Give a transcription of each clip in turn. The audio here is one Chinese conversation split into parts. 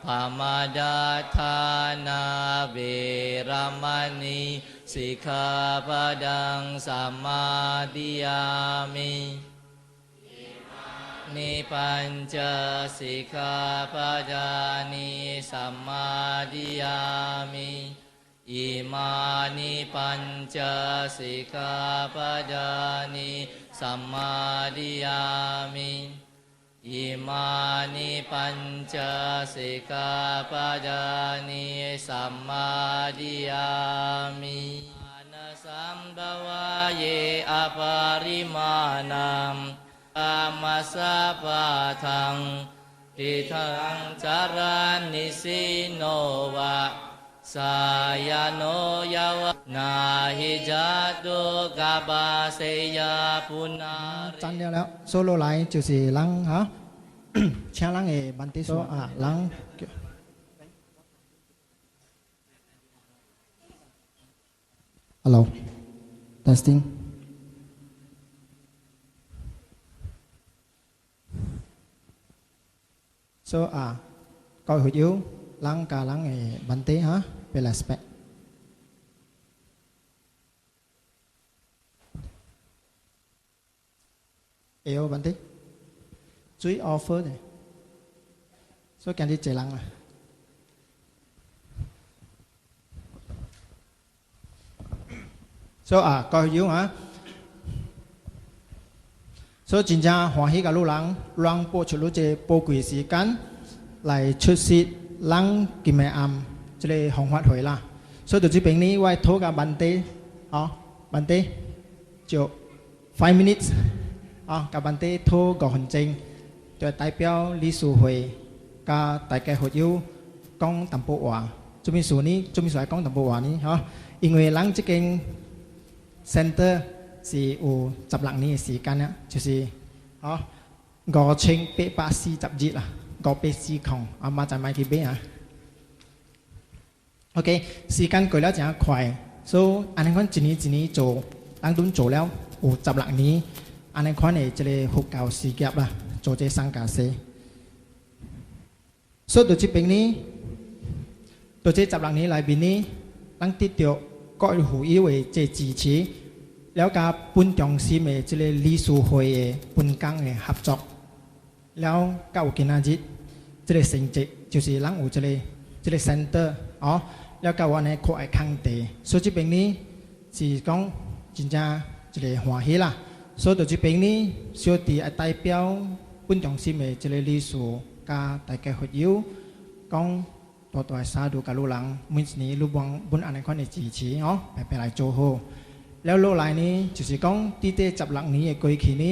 ภมดัฏฐานาเวรมณีสิกขาปดังสัมมาทิยามินิปัญจสิกขาปดานิสัมมาทิยามิอิมานิปัญจสิกขาปดานิสัมมาทิยามิอิมานิปัญจสิกขาปดานิสัมมาทิยามินะสัมภวะเยอปาริมานังอามาสะปะทังทิทังจารานิสิโนวะสายโนยาวะนาหิจัตุกะบาเสยปุนาจันแล้วโซโล่ไลน์就是人哈请人的班底说啊人Hello testing so câu hỏi yếu lắng cả lắng nghề bắn tế hả về là spec yếu bắn tế chuối offer này số cần đi chạy lắng à so câu hỏi yếu hả so chính ra hòa hí cả lũ lắng loang bộ chủ lũ chế bộ quỷ sĩ cán lại xuất sĩ lắng kì mẹ cho nên hồng hoạt hồi là so từ bên này quay thô cả bàn tê bàn tê chiều 5 minutes cả bàn tê thô gõ hành trình cho đại biểu lý sự hội cả đại cái hội yêu công tầm bộ hòa chúng mình số này chúng mình số công tầm bộ hòa này ha因为人这间 center 是有10人的时间啊，就是5840啦，5840嘛就買去買啊。OK， 時間過了真快，所以安尼款一年做，人都做了有16年，安尼款的這個佛教事業啦，做這三家事。所以到這邊呢，到這16年裏邊呢，人得到各會友的這支持。แล้วก็ปุ่นจงซีเมจะเลยลีสูหอยปุ่นกังเนี่ยหับจอกแล้วก็อุกินาจิจะเลยสิงจิ就是หลังอูจะเลยเซ็นเตอร์แล้วก็วันนี้ขอไอ้คังเตะส่วนที่เป็นนี้สี่กองจริงจังจะเลยหัวเฮล่ะส่วนตัวที่เป็นนี้ส่วนที่ไอ้ไตเปียวปุ่นจงซีเมจะเลยลีสูกาไตแก่หดยิ้วกองตัวสาดูกับลูหลังมิสนี้ลูกบังบุญอันนั้นคนในจีชีไปหลายโจโฮแล้วโลกหลายนี้就是講啲啲16年嘅過去呢，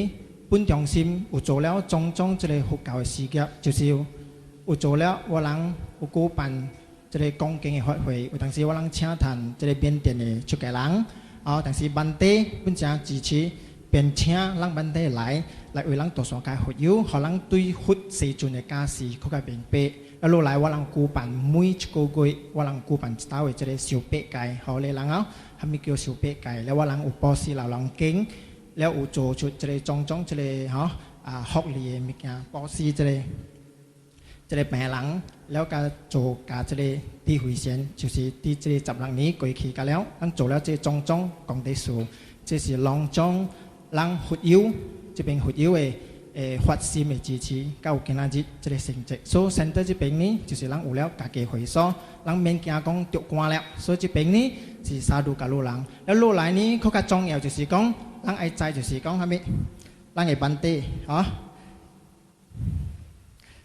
本中心有做了種種這個佛教嘅事業，就是有做了我人有舉辦這個講經嘅法會，有當時我人請談這個緬甸嘅出家人，當時本地本正支持，便請人本地來為人多數界佛友，讓人對佛世尊嘅家事更加明白。แล้วโลกหลายว่าหลังกูปั่นมุ้ยชโกกุยว่าหลังกูปั่นสตาร์เวจะได้สิวเป๊ะไก่เขาเลยหลังทำมีเกี่ยวสิวเป๊ะไก่แล้วว่าหลังอุปสีเหล่าหลังเก่งแล้วอุโจชุดจะได้จ้องจะได้ฮอกเลียมีการปอสีจะได้แปลหลังแล้วการโจกาจะได้ที่หุยเสียน就是ที่จะได้จับหลังนี้กุยขี่กันแล้วหลังโจแล้วจะจ้องกองได้สูจะ是ลองจ้องหลังหุดยิ้วจะเป็นหุดยิ้ว法師嘅支持，到今仔日這個成績，所以現在這邊呢，就是人有了家己會所，人免驚講着官了，所以這邊呢是沙都加路人，แล้ว路來呢，更加重要就是講，人愛知就是講係咩？人嘅本地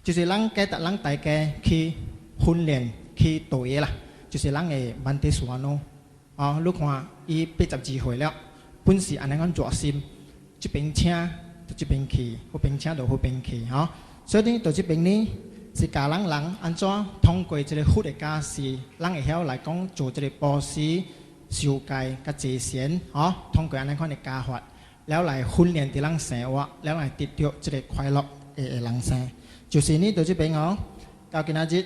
就是人記得人大家去訓練去做嘢啦，就是人嘅本地數咯，你看伊82歲了，本是安尼樣做心，這邊請。到這邊去，嗰邊請到嗰邊去，所以呢，到這邊呢是教人安怎通過這個佛的家事，人會曉來講做這個布施、受戒、甲祭獻，通過安尼款的教法，แล้ว來訓練啲人生活，แล้ว來得到這個快樂的人生。就是呢，到這邊到今仔日，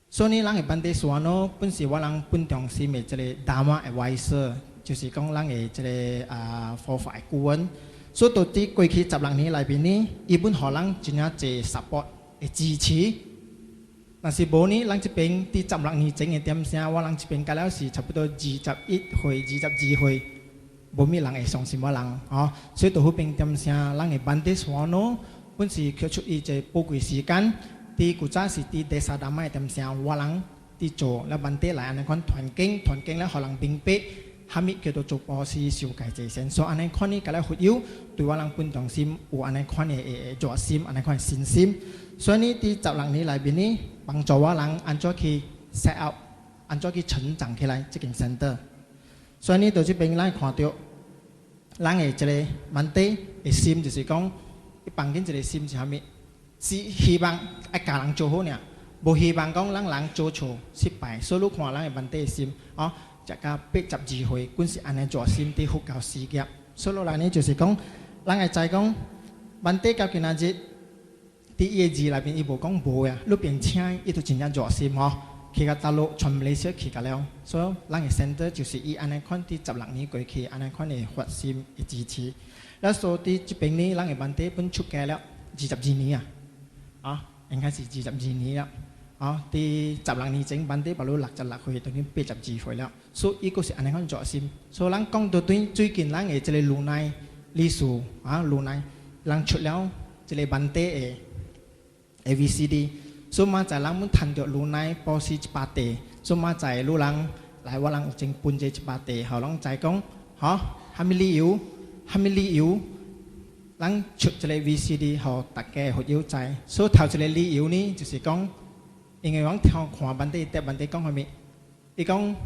所以呢，人嘅本地說呢，本是我人本重視嘅這個大馬嘅外事，就是講人嘅這個佛法顧問。所以到啲過去16年裏邊呢，伊本荷蘭真係做 support，会支持。若是无呢，咱这边伫16年前的点声，我人这边加了是差不多21岁、22岁，无咩人会相信我人哦。所以到迄边点声，咱的班底swano喏，本是扣出伊一宝贵时间。伫古早是伫第三大麦点声，我人伫做了班底来安尼款团建了，互人明白。哈密叫做做保师受戒制先，所以安尼款呢，甲咱福友对我人本重心有安尼款的热心，安尼款的信心。所以呢，伫16年内面呢，帮助我人安怎去 set up， 安怎去成长起来这件centre的。所以呢，到这边咱看到，咱的一个问题的心就是讲，放紧一个心是啥物？是希望爱家人做好呢，无希望讲咱人做错失败。所以你看咱的问题的心，哦。一甲82岁，阮是安尼做心伫佛教事业。所以落来呢，就是讲，咱会知讲，万底到今仔日，伫伊的字内面，伊无讲无呀，路边请伊都真正热心吼，去到大陆全马来西亚去到了。所以咱的 centre 就是伊安尼款伫16年过去，安尼款的发心的支持。แล้ว所以伫这边呢，咱的万底本出家了22年啊，应该是22年了。哦，伫16年前，班底把路66岁，等于82岁了。所以伊个是安尼款热心。所以咱讲到最近咱的这个卢奈理事啊，卢奈人出了这个班底的 VCD。所以嘛在咱们谈到卢奈保持一把地，所以嘛在路人来我人有正分这一把地，互人知讲，哈，虾米理由？咱出这个 VCD， 互大家好友知。所以头一个理由呢，就是讲。因为阮听看班底，问题讲啥物？伊讲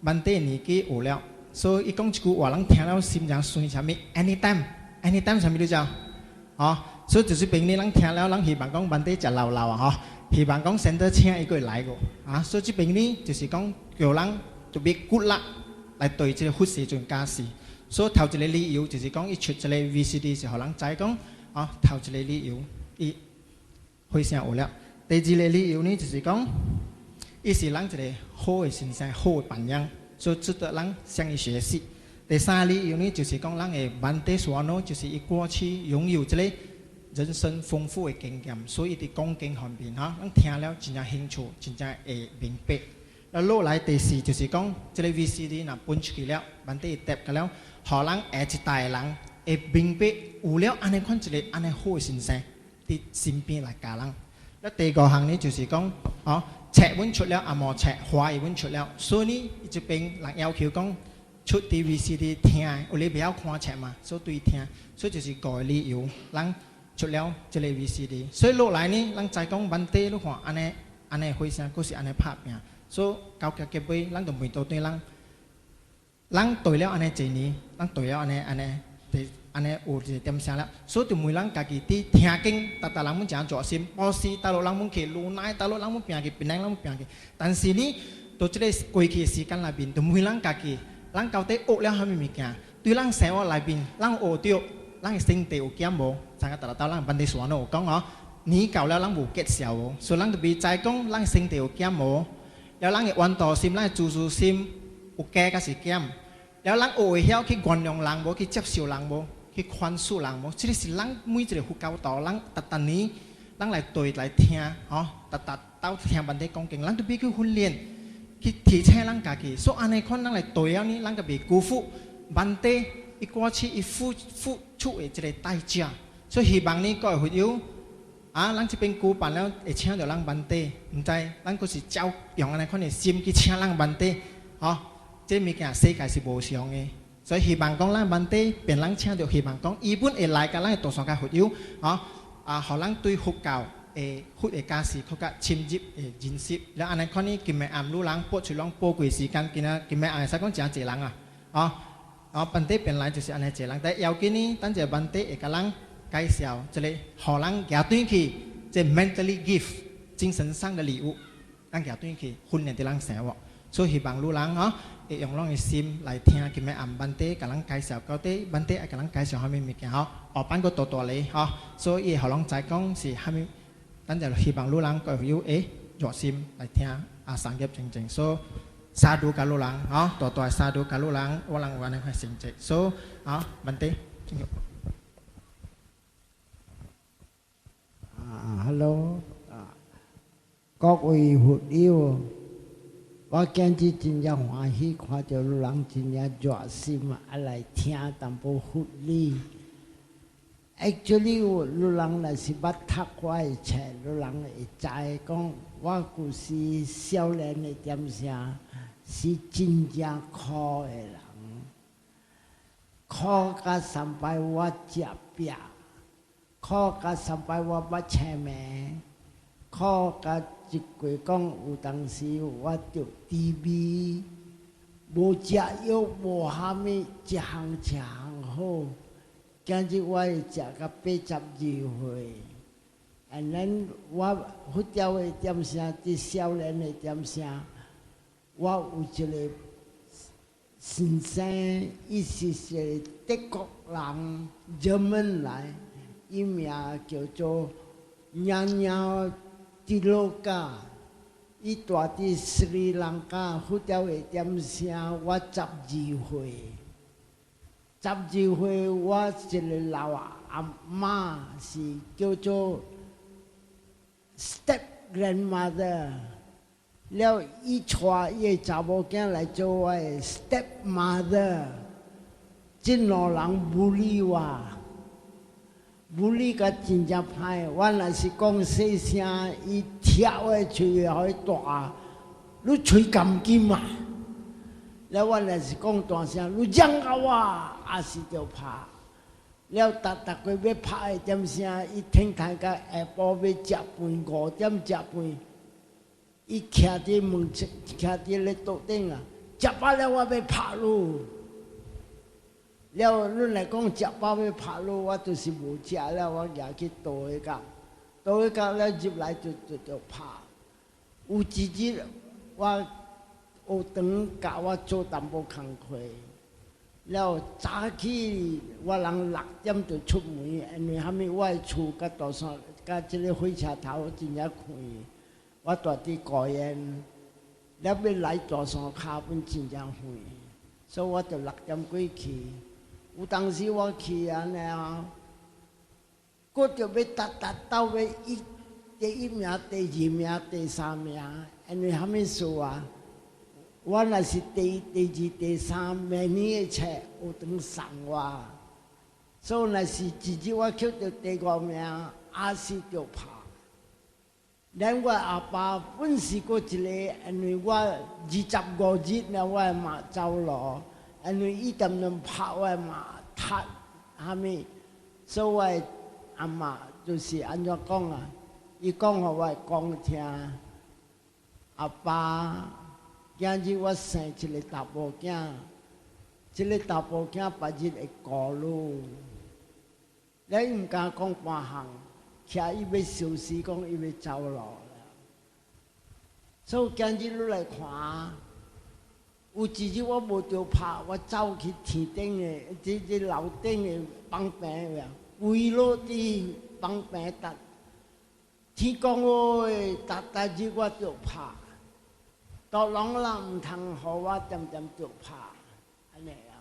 班底年纪有了，所以伊讲一句话，人听了心情酸啥物 ？anytime 啥物你知道？哦，所以就是平日人听了，人希望讲班底食老啊吼，希望讲先得请伊过来个啊，所以这边呢就是讲叫人特别骨力来对这个佛事做家事。所以头一个理由就是讲伊出这个 VCD 是互人知讲啊，头一个理由伊非常有了。第二个理由呢，就是讲，伊是咱一个好的形象、好的榜样，所以值得咱向伊学习。第三个理由呢，就是讲，咱的万地所呢，就是伊过去拥有这个人生丰富的经验，所以伊伫讲经方面哈，咱听了真正兴趣，真正会明白。那落来第四就是讲，这个 VCD 若分出去了，万地搭个了，互人下一代人会明白有了安尼款一个安尼好的形象伫身边来教人。第5项呢，就是讲，哦，册阮出了，也无册，华语阮出了，所以呢，这边人要求讲出 VCD 听，有你不要看册嘛，所以对听，所以就是5个理由，咱出了这个 VCD。所以落来呢，咱再讲问题，你看安尼回声，佫是安尼拍拼，所以到结尾，咱就袂倒对咱对了安尼一年，咱对了安尼。安尼有一点声了，所以就每人家己伫听经，逐人们真热心，保持大陆人们去卢奈，大陆人们拼去，槟榔人们拼去。但是呢，到这个过去的时间内面，就每人家己，咱到底学了啥物物件？对咱生活内面，咱学到，咱的身体有减无？参加咱班底说有讲哦，年到了咱无结效哦，所以咱就袂知讲咱身体有减无？了咱的愿道心、咱的自私心有加还是减？了咱学会晓去原谅人无？去接受人无？去宽恕人无？这个是咱每一个佛教徒，咱逐年咱来对来听，吼，到听班底讲经，咱都必须训练，去提醒咱家己。所以安尼款，咱来对了呢，咱就袂辜负班底伊过去伊付出的这个代价。所以希望呢，各位朋友啊，咱这边举办了会请到咱班底，毋知咱佫是照用安尼款的心去请咱班底，吼，这物件世界是无常的。所以希望讲咱班底变人请到，希望讲伊本会来甲咱多少个佛友，互咱对佛教的佛的家事更加深入的认识。了安尼款呢，今日暗路人播出拢宝贵时间，今日暗会使讲真济人班底变来就是安尼济人。但要紧呢，等者班底会甲咱介绍一个，互人行转去，即 mentally gift 精神上的礼物，咱行转去训练伫咱生活。所以希望路人会用咱的心来听，今日暗班底甲咱介绍，到底班底爱甲咱介绍啥物物件下班佫大咧所以互人知讲是啥物，咱就希望路人各位有热心来听三业正正，所以沙度甲路人大沙度甲路人，我人有安尼款成绩，所以班底。Hello。各位佛友，我今日真正欢喜，看到有人真正热心啊来听淡薄佛理。Actually， 有人若是捌读我的册，有人会知讲，我故是少年的点声，是真正苦的人，苦甲三摆我吃饼，苦甲三摆我捌青面，苦甲一过讲有当时我着低微，无食药，无虾米，一项一项好。今日我会食到82岁，and then 我佛教的点声，伫少年的点声，我有一个先生，伊是一个德国人，日本来，伊名叫做娘娘迪罗加，伊住伫斯里兰卡，佛教的点声，我12岁。12岁，我一个老阿妈是叫做 step grandmother， 了伊带伊的查某囝来做我的 step mother， 真老人无理我，无理甲真正歹。我若是讲细声，伊跳的喙互伊大，你喙甘金嘛？了我若是讲大声，你嚷到我。也是着拍，了逐个要拍的点声，伊天台到下晡要食饭，5点食饭，伊徛伫门徛伫咧桌顶啊，食饱了我要拍路。了恁来讲食饱要拍路，我就是无食了，我举去倒一角，倒一角了入来就拍。有一日我学堂教我做淡薄工课。了早起，我人6点就出门，因为虾米我的厝甲大山甲即个火车头真正开，我住伫高原，了要来大山骹本真正远，所以我就6点过去。有当时我去安尼啊，搁着要到要第1名、第2名、第3名，因为虾米事啊？我若是第2、第3，明年的册有当送我，所以若是一日我捡到第5名，也是着拍。连我阿爸本是过一个，因为我25日了，我嘛走路，因为伊点能拍我嘛踢虾米，所以我的阿嬷就是安怎讲啊？伊讲互我讲听，阿爸。今日我生一个查某囝，这个查某囝别日会孤女，了伊毋敢讲半项，徛伊要休息，讲伊要走路了。所以今日你来看，有一日我无着拍，我走去天顶的，这楼顶的房病呀，跪落伫房病搭，天公诶，逐日我着拍。到人毋通互我点着拍，安尼啊。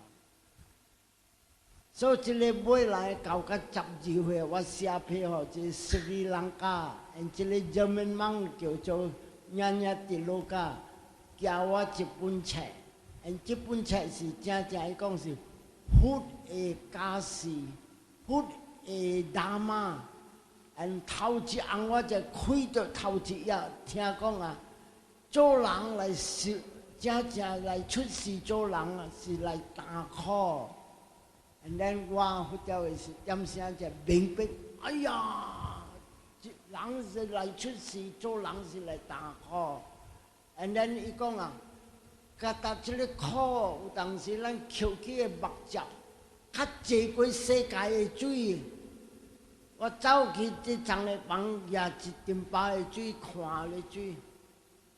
所以即个尾来到12岁，我写批互即斯里兰卡，即个日文网叫做娘娘迪罗加，教我一本册，即本册是真正伊讲是佛的假释，佛的喇嘛，头一项我就开着头一页，听讲啊。做人来是真正来出世做人啊，是来担苦。and then 我佛教的是点声就明白，哎呀，人是来出世做人是来担苦。and then 伊讲啊，甲达即个苦，有当时咱吸起的目汁，较济过世界的水。我走去即丛的房，也一丁包的水，看咧水。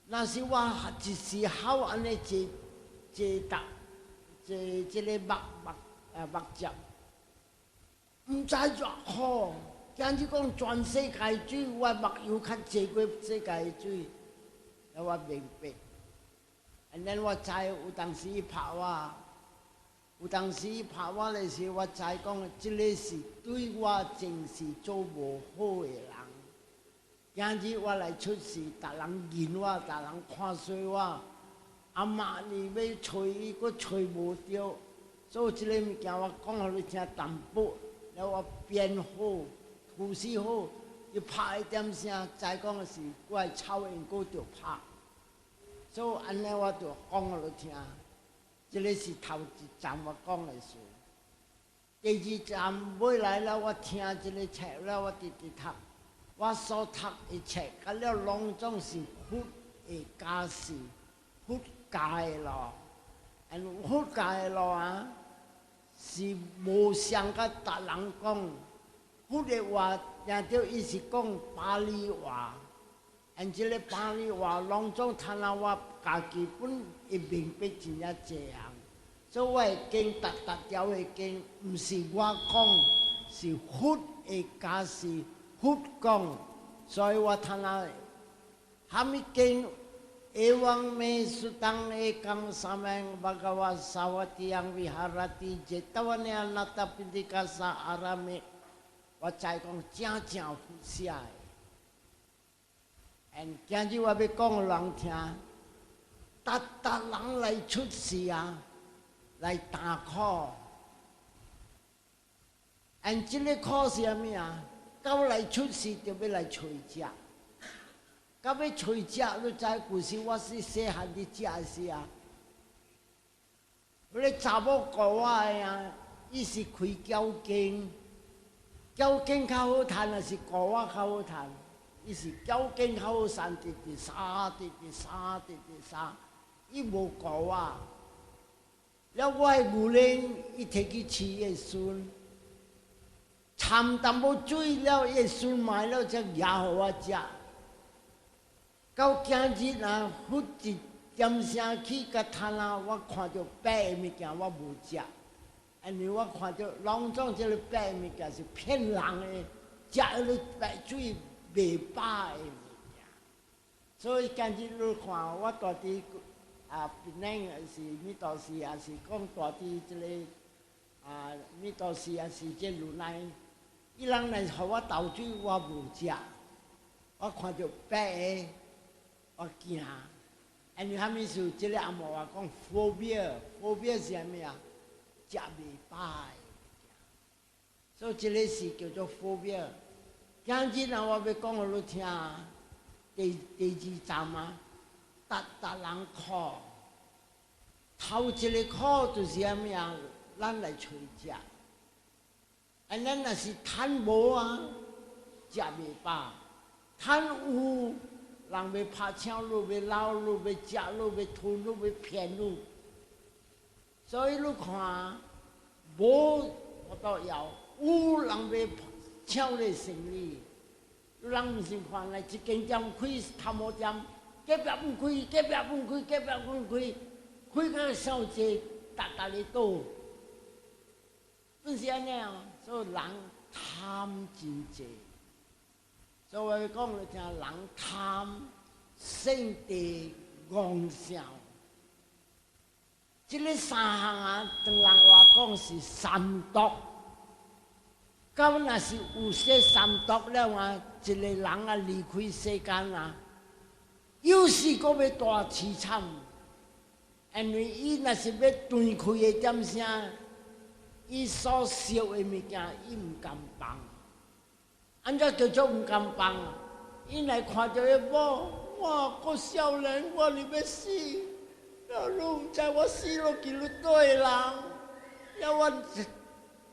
若是我一时好安尼坐即个目汁，毋知偌好。今日讲全世界水，我目睭较济过世界的水，了我明白。and then 我知有当时伊拍我，有当时伊拍我的时候，我知讲即个是对我真是做无好的人。今日我来出事，大人见我，大人看衰我。阿妈你要找伊，佫找无着，所以即个物件我讲互你听淡薄，了我编好、图示好，伊拍一点声，再讲是我的草原佫着拍，所以安尼我就讲互你听。即个是头一站我讲的事。第二站买来了，我听即个册了，我直直读。我所读的册，甲了拢总是佛的假事，佛家的路，佛家的路啊，是无相甲达人讲。佛的话，听着伊是讲巴利话，即个巴利话拢总听了我家己本会明白真正这样。所以我的经逐条的经，毋是我讲，是佛的假事。佛讲，所以我听了，哈密经，Ewang me sutang ekang sameng bagawa sawati yang viharati jetawanya nata pindika sa arame， 我再讲正正佛写的。今日我要讲给人听，逐人来出世啊，来担苦。这个苦是啥物啊？到来出世就要来找食，到要找食，你知故事我是细汉伫食时啊。迄个查某顾我的啊，伊是开交经，交经较好赚，还是顾我较好赚？伊是交经较好赚，直直杀，直直杀，直直杀，伊无顾我。了我的牛奶，伊摕去饲伊的孙。掺淡薄水了，伊孙买了才拿互我食。到今日啊，忽一点声起甲摊啊，我看到白的物件我无食，因为我看到拢总即个白的物件是骗人的，食迄个白水袂饱的物件。所以今日你看我大弟槟榔是米道士，也是讲大弟即个米道士也是即如来。伊人来互我倒水，我无食。我看到白的，我惊。因为啥物事？即个阿嬷话讲phobia 是啥物啊？食袂饱的物件。所以即个是叫做phobia。今日啊，我要讲互你听，第二站啊，逐人苦。头一个苦就是啥物啊？咱来找食。咱若是贪无啊，食袂饱；贪有，人要拍抢你，要捞你，要食你，要吞你，要骗你。所以你看，无我倒要，有人要抢你生意。有人毋是看来一间店开头毛店，隔壁本开，隔壁本开，隔壁本开，开到小济，逐日倒。就是安尼哦。所以人贪真济，所以我要讲你听，人贪胜地妄想。这个三项啊，当人话讲是三毒。到若是有些三毒了啊，一个人啊离开世间啊，有时阁要大凄惨，因为伊若是要断开的点声。伊所烧的物件，伊毋甘放，安怎叫做毋甘放？伊来看到迄某，我个少年，我哩要死，了你毋知我死落去了倒个人，了我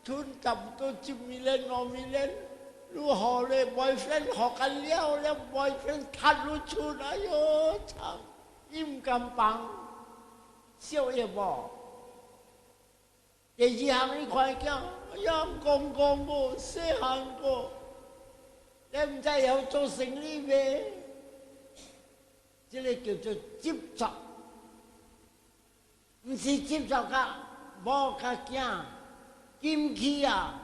剩差不多1 million 2 million， 你互咧boyfriend互干了，了boyfriend踢你出来哟，惨！伊毋甘放，烧迄某。第二项，你看囝，哎呀，公公无细汉个，你毋知会晓做生意袂？这个叫做执着，毋是执着甲某甲囝，金器啊，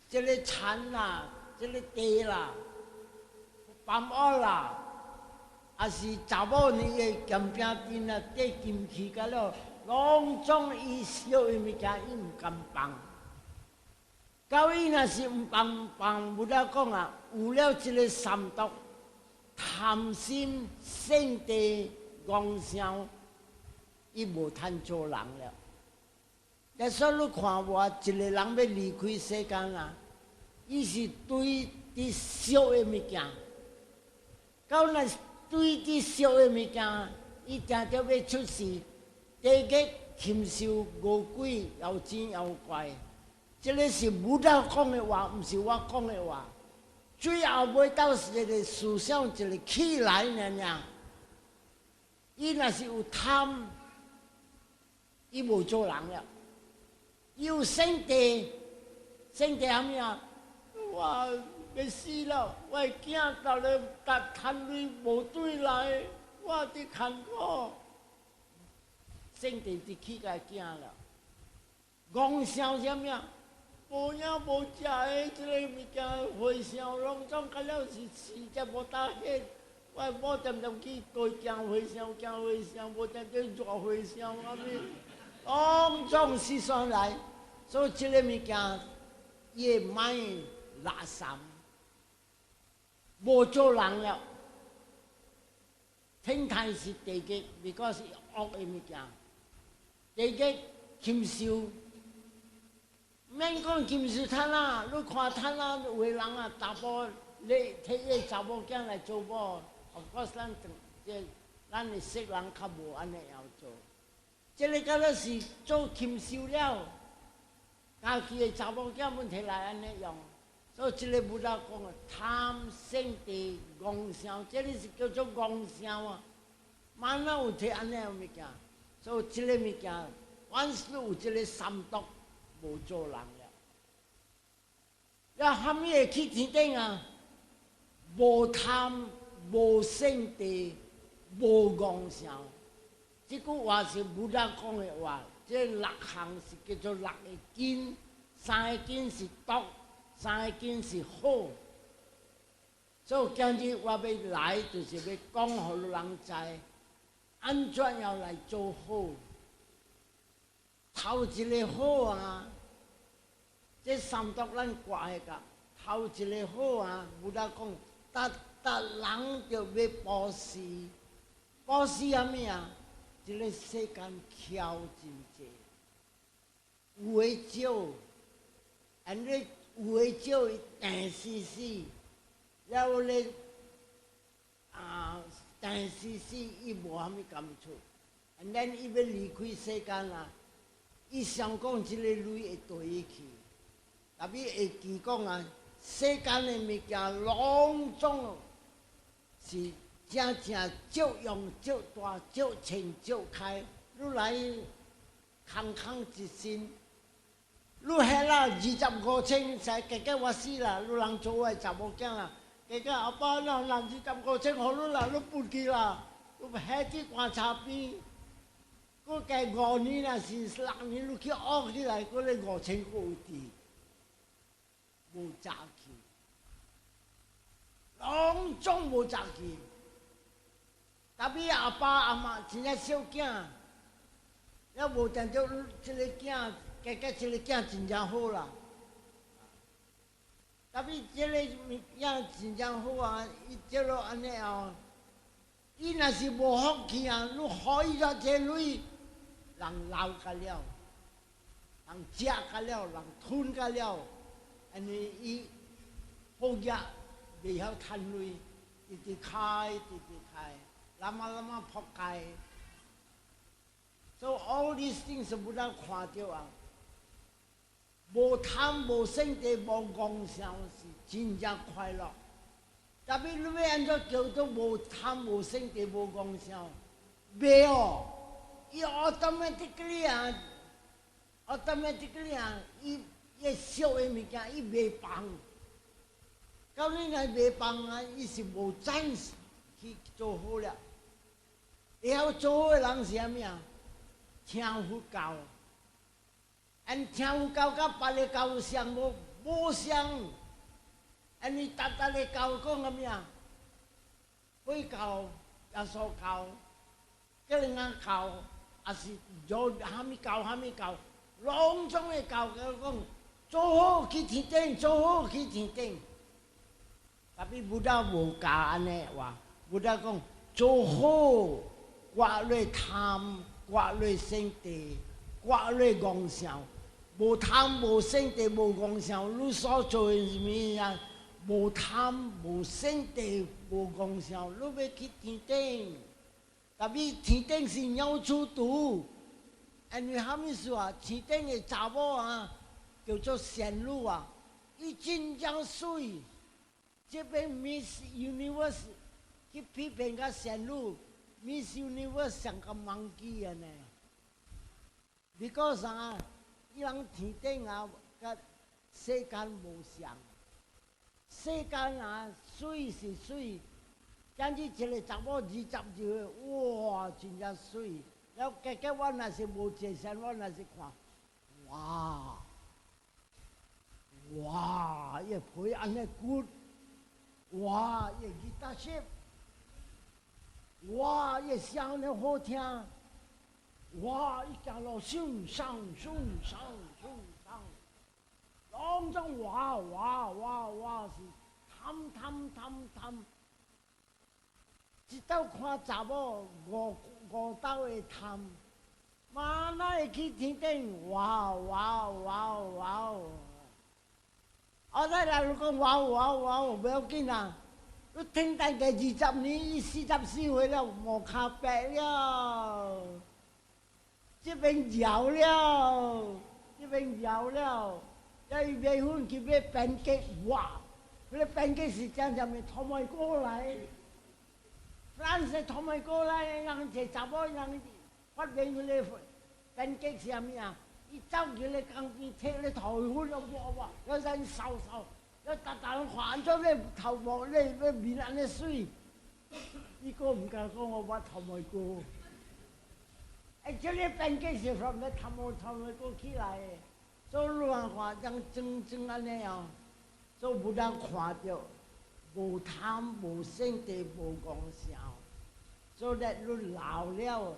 这个田啦，这个地啦，房屋啦，也是查某年的咸饼店啊，缀金器甲了。拢总伊烧的物件，伊毋甘放。到伊若是毋帮不了讲啊，有了一个三毒，贪心、性地、妄想，伊无通做人了。但所以你看我一个人要离开世间啊，伊是对啲小的物件，到若对啲小的物件，伊定着要出事，第一个禽兽恶鬼妖精妖怪，这个是武道讲的话，毋是我讲的话。最后尾到是一个思想一个起来呢，伊若是有贪，伊无做人了。有身体，身体啥物啊？我要死了！我的囝到咧甲牵累无对来，我伫艰苦，身体伫起个囝了。妄想啥物啊？无影无食的即个物件，回想拢总甲了是死则无搭迄。我某点点去多行回想，无点点热回想啊物。种种思想来，所以这个物件也卖垃圾，无做人了。天台是第一，如果是恶的物件，第一禽兽，免讲禽兽摊啊，你看摊啊，有个人啊，查甫你摕个查某囝来做某，of course咱的色人较无安尼样做。这个敢若是做禽兽了，家己的查某囝问题来安尼用，所以这个不老讲啊，贪性地妄想，这个是叫做妄想啊。蛮哪有摕安尼物件，所以这个物件，凡是有这个三毒，无做人了。要含伊会去天顶啊？无贪，无性地，无妄想。这句话是武打讲的话，这六项是叫做六个根，三个根是毒，三个根是好。所以今日我要来，就是要讲互人知，安怎要来做好。头一个好啊，这三毒咱挂下个，头一个好啊，武打讲，人就要保持，保持啥物啊？这个世间巧真济，有诶少，安尼有诶少定死死，了后咧定死死，伊无啥物感触，安尼伊要离开世间啦，伊想讲即个蕊会对伊去，但是会记讲啊，世间诶物件拢总是。正少用少大少清少开，你来空空一身，你迄啦25,000，才加加我死啦！你人做我查某囝啦，加加阿爸人25,000，互你啦，你不去啦，你下去观察边，佮加5年啦是6年，你去学起来，佮你5,000个有地，无值去，拢总无值去。特别阿爸阿妈真正小囝，了无等到这个囝，加这个囝真正好啦。特别这个物件真正好啊，伊这落安尼哦，伊若是无福气啊，你互伊遮这蕊，人老甲了，人食甲了，人吞甲了，安尼伊好业袂晓趁蕊，直直开，直直开。lama扑街，所以 all these things 是不能看到啊。无贪无性地无妄想是真正快乐。特别你要安怎叫做无贪无性地无妄想？袂哦，伊 automatically 啊，伊小的物件伊袂放。到你若袂放啊，伊是无暂时去做好了。会晓做好的人是啥物啊？听佛教，安听佛教甲别个教有相无相，安尼搭个教讲啥物啊？佛教、耶稣教、叫人家教，也是做啥物教，拢总的教讲，做好去天顶，做好去天顶。tapi Buddha 无教安尼话，Buddha 讲做好，刮类贪，刮类生地，刮类妄想，无贪无生地无妄想，你所做的是咩呀？无贪无生地无妄想，你要去天顶。tapi 天顶是鸟出土，因为他们说啊，天顶的查某啊，叫做仙女啊，伊真正水。这边 Miss Universe 去批评个仙女 ，Miss Universe 像个盲机啊呢。because 啊，伊人天顶啊，甲世间无相。世间啊，水是水，将至一个查某20岁，哇，真正水。了，结果我若是无界限，我若是看，哇，哇，伊配安尼 good。哇，伊吉他声，哇，伊声呢好听，哇，伊行路顺上顺上顺上，当中哇哇哇哇是贪贪贪贪，一到看查某五斗的贪，妈那会去天顶，哇哇哇哇！我再来讲哇，不要紧啊！你听大概20年，伊44岁了，无卡白了，这边摇了，这边摇了，要伊买粉去买板鸡，哇！那板鸡是讲什么？托麦过来，咱是托麦过来，人这查某人发明那板鸡是什么啊？伊走起来钢筋踢咧头昏了，哇！有人扫，有大人看咗咧头毛咧面安尼水，伊个唔敢讲我头毛过。这个板机是from the 头毛过起来的，所以乱看真安尼啊，所以不当看到无贪无生地无妄想，所以你老了。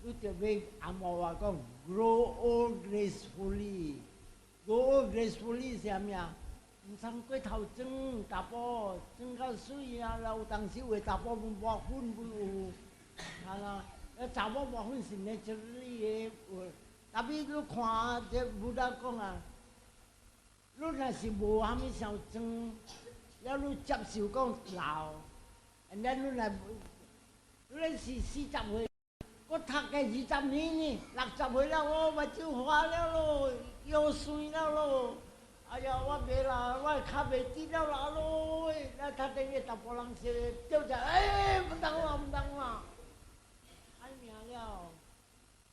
你就要阿嬷话讲 grow old gracefully，grow old gracefully 是啥物啊？唔通过头装大波，装到水啊！有当时为大波抹粉不有，係啦。查某抹粉是呢就你嘅，特別你看這武打講啊，你若是無啥物想裝，了你接受講老，然後你是40歲。我讀嘅20年呢，60歲了，我目睭花了咯，腰酸了咯。哎呀，我袂啦，我腳袂直了啦咯。那他等於大波人是叫着，哎，唔當啦，哎命了，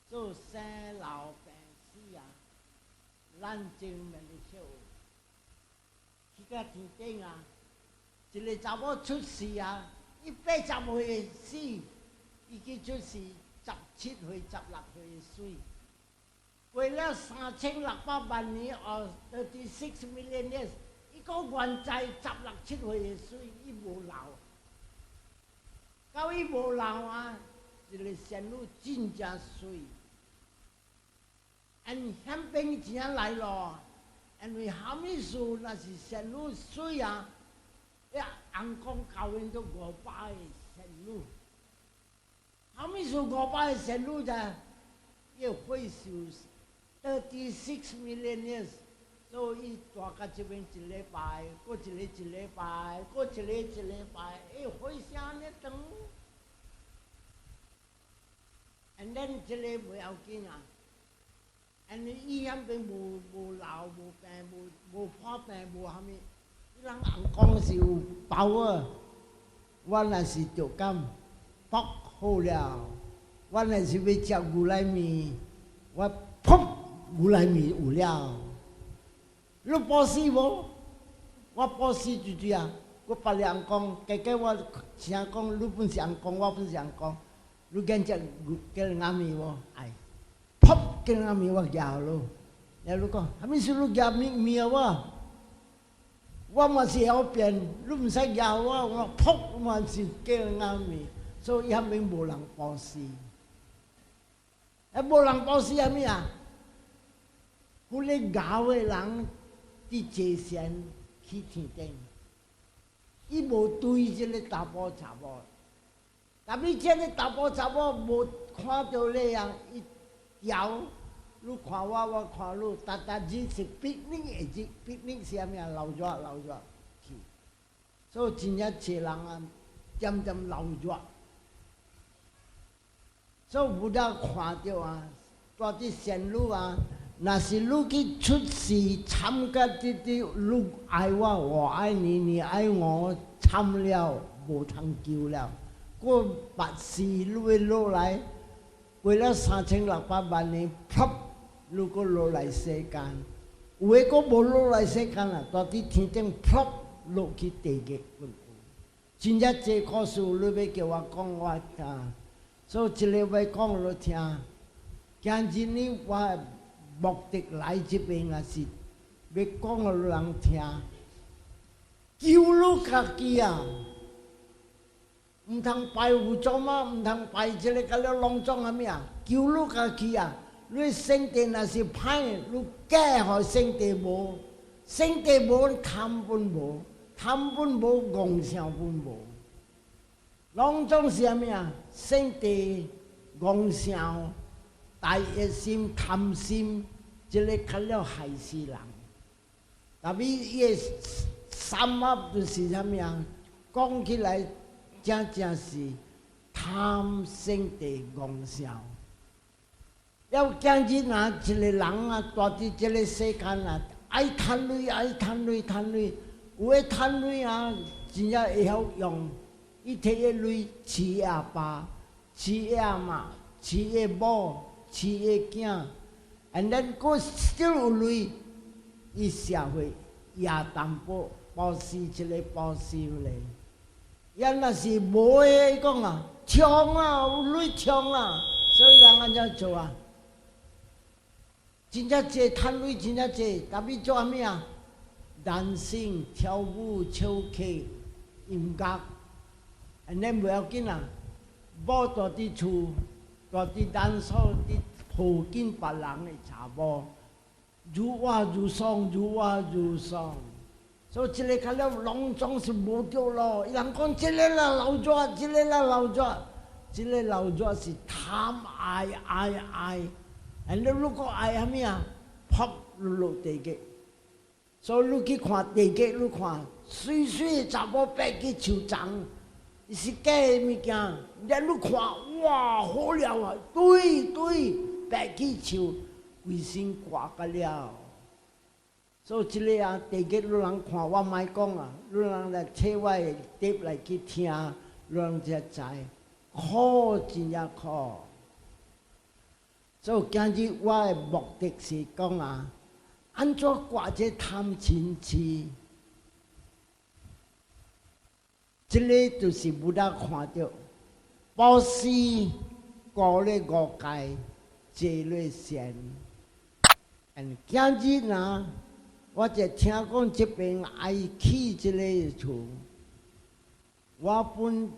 做生老病死啊，咱真免得笑。去個天頂啊，一個查某出世啊，伊80歲死，伊去出世。17歲、16歲的水，過了3600萬年哦，36 million years，伊個原在16、17歲的水，伊無老，到伊無老啊，一個仙女真正水，因香檳真來咯，因為啥物事若是仙女水啊，一紅光高遠到500個仙女。啥物事500个仙女咋？伊会受36 million years， 所以伊大到这边1禮拜，過1禮拜，過1禮拜，伊會啥呢長 ？And then 這個唔要緊啊 ，and 伊迄邊無老無病無破病無啥物，伊人紅光是有包啊，我若是着感爆。好了，我若是要食牛奶面，我噗牛奶面有了。你保湿无？我保湿就是啊，我别人讲，结果我听讲你本是人讲，我本是人讲，你敢食鸡卵面无？哎，噗鸡卵面我咬咯。然后你讲，啥物事你咬面无？我嘛是晓变，你唔使咬我噗嘛是鸡卵面。所以伊遐边无人保湿，无人保湿啥物啊？迄个咬的人，伫坐仙去天顶，伊无对即个查甫查某，但是即个查甫查某无看到你啊，伊摇，你看我看你，日是必定会日，必定是啥物啊？流热去，所以真正济人啊，渐渐流热。所以有当看到啊，大啲仙女啊，若是你去出世参加啲，你爱我爱你，你爱我，参了无通救了。过白事你会落来，为了3600万年，噗，你个落来世间。有诶个无落来世间啦，大啲天顶噗落去地狱。真正这故事你要叫我讲我听。所以一个要讲落听，今日呢，我目的来这边也是要讲落人听，救你家己啊！唔通拜佛祖嘛，唔通拜这个了隆重啊咩啊？救你家己啊！你身体若是歹，你嫁互身体无，身体无贪本无，贪本无妄想本无。拢总是啥物啊？身体、妄想、大热心、贪心，即个较了害死人。特别伊个三合就是啥物啊？讲起来正是贪身体妄想。要今日若一个人啊，住伫即个世间啊，爱贪钱，爱贪钱，有诶贪钱啊，真正会晓用。伊摕个钱饲伊阿爸，饲伊阿嬷，饲伊某，饲伊囝，and then 佫 still 有钱，伊社会也担保持一个保守咧。要若是无诶，伊讲啊，冲啊，有钱冲啊，所以人安怎做啊？真正济贪钱，真正济，特别做啥物啊？男性跳舞、唱歌、音乐。你唔要紧啊！某住伫厝，住伫单所，伫抱紧别人的查某，如画如霜，如画如霜。所以即个较了拢总是无对路。人讲即个啦流热，即个啦流热，即个流热是贪爱。你如果爱啥物啊？扑落地狱。所以你去看地狱，你看水水查某爬去树丛。是假的物件，你看哇好了啊！对，白起树，规身挂个了。所以即个啊，地狱你人看，我莫讲啊，你人来听我的碟来去听，你人才知，苦真正苦。所以今日我的目的是讲啊，安怎挂这贪嗔痴？这个就是不大看到，保持过了五界，坐了仙。今日呢，我就听讲这边爱去这个厝，我本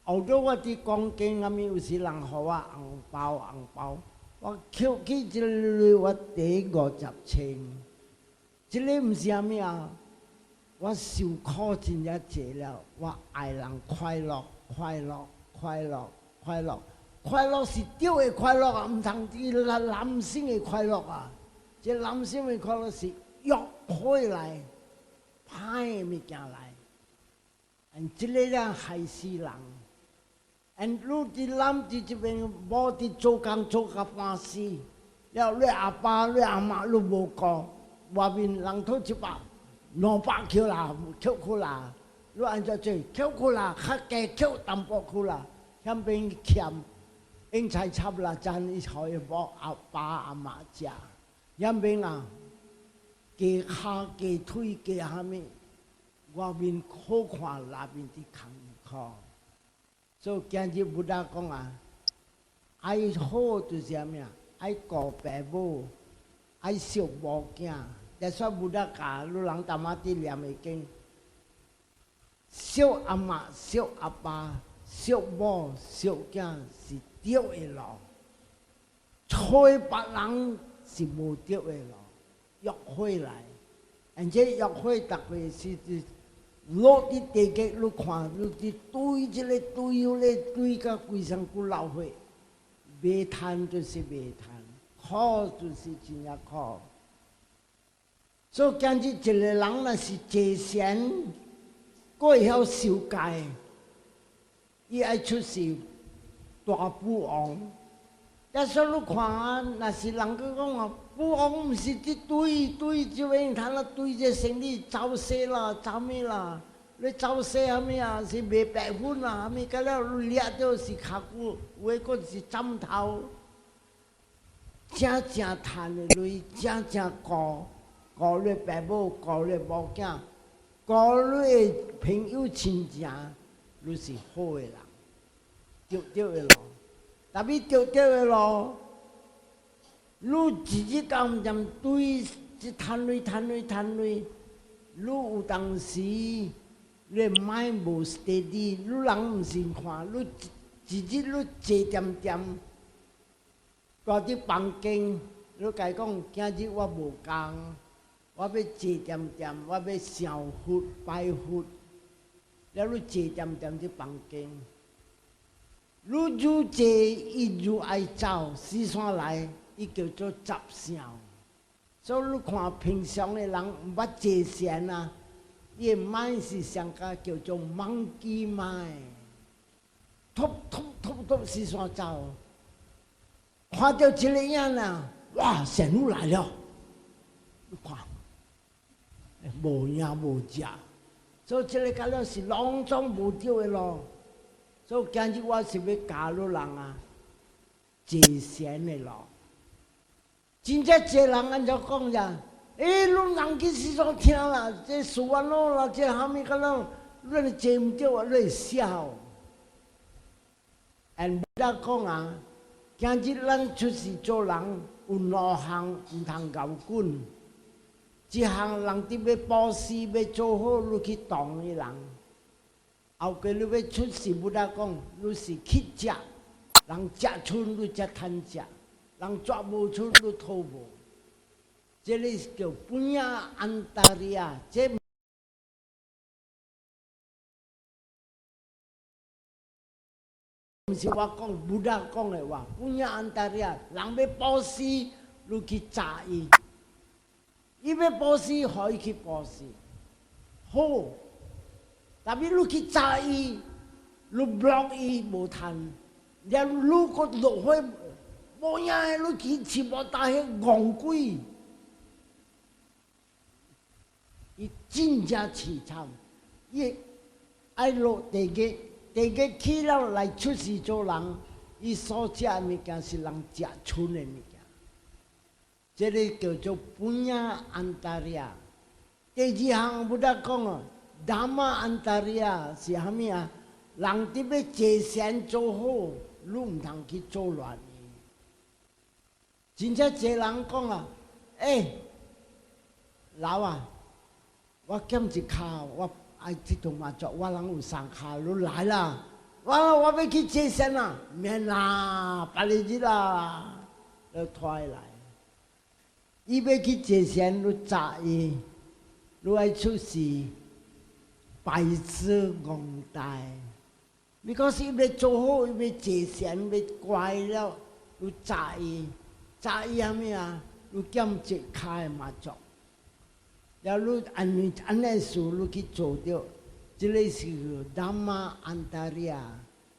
后头我伫讲经啊，有时人互我红包，我捡起这个我第50千，这个唔是啥物啊？我受苦真正济了，我爱人快乐是对的快乐啊，唔通是男性的快乐啊。这男性的快乐是约会来，歹物件来，这个人害死人。你伫男伫这边，无伫做工做甲半死，了你阿爸你阿妈你无顾，外面人讨100。200扣啦，扣苦啦，你按照做扣苦啦，较加扣淡薄苦啦，向边欠，应菜插啦，咱伊互伊某阿爸阿妈食，向边啊，加骹加腿加啥物，外面好看，内面伫空苦，所以今日不大讲啊，爱好就是啥物啊，爱顾爸母，爱惜某囝。但说不得教，你人淡仔啲念会经，小阿妈、小阿爸、小某、小囝是对的路，吹别人是无对的路，约会来，而且约会逐个是落伫地界，你看，你伫堆即个堆有咧堆甲规身躯流血，袂趁就是袂趁，苦就是真正苦。所以今日一个人若是坐禅，过会晓受戒，伊爱出世大富翁。但是你看啊，若是人去讲啊，富翁毋是伫堆就会通啦，堆这生理走势啦，走咩啦？你走势虾米啊？是卖白粉啊？虾米？到了你掠到是脚骨，有诶佫是枕头，正趁的钱，正顾你爸母，顾你某囝，顾你的朋友亲情，你是好诶人，对诶咯。但比对诶咯，你自己讲毋占对，一趁钱，你有当时你mind无 steady， 你人毋先看，你自己你坐点，住伫房间，你家讲今日我无工。我要坐点，我要上佛拜佛，了你坐点伫房间，你愈坐伊愈爱走，时山来伊叫做杂想。所以你看平常的人毋捌坐禅啊，伊的mind是上加叫做 monkey mind， 突时山走，看到一个影啦，哇，禅师来了，你看。无影无食，所以这个到了是拢总无对的咯。所以今日我是要教你人啊，坐禅的咯。真正坐人安怎讲呀？你人去时常听啦，这事完咯啦，这虾米个咯，你坐唔对啊，你会笑。and 咱讲啊，今日咱出世做人有两项唔通咬紧。一项人伫要保持要做好，你去当的人；后过你要出世，不得讲，你是去食，人食出你才贪食，人抓无出你讨无。这个是叫本雅安达利亚，这毋是我讲，不得讲的话。本雅安达利亚，人要保持，你去炸伊。伊要保持，互伊去保持，好。但是你去炸伊，你block伊无趁，然后你个落火，无影的，你去饲无大迄戆鬼，伊真正凄惨。伊爱落地界起了来出世做人，伊所食的物件是人食剩的物件。这个叫做本雅安达利亚。第二项不得讲哦，达玛安达利亚是虾米啊？人伫要坐禅做好，你毋通去做乱伊。真正侪人讲啊，老啊，我减一骹，我爱佚佗麻雀，我人有3骹，你来啦！我要去坐禅啦，免啦，别日啦，就拖来。伊要去坐禅，你砸伊，你爱出世白痴戆呆。because 伊要做好，伊要坐禅，要乖了，你砸伊虾米啊？你减一骹的麻雀，然后你安尼事你去做着，这个是达玛安达利亚，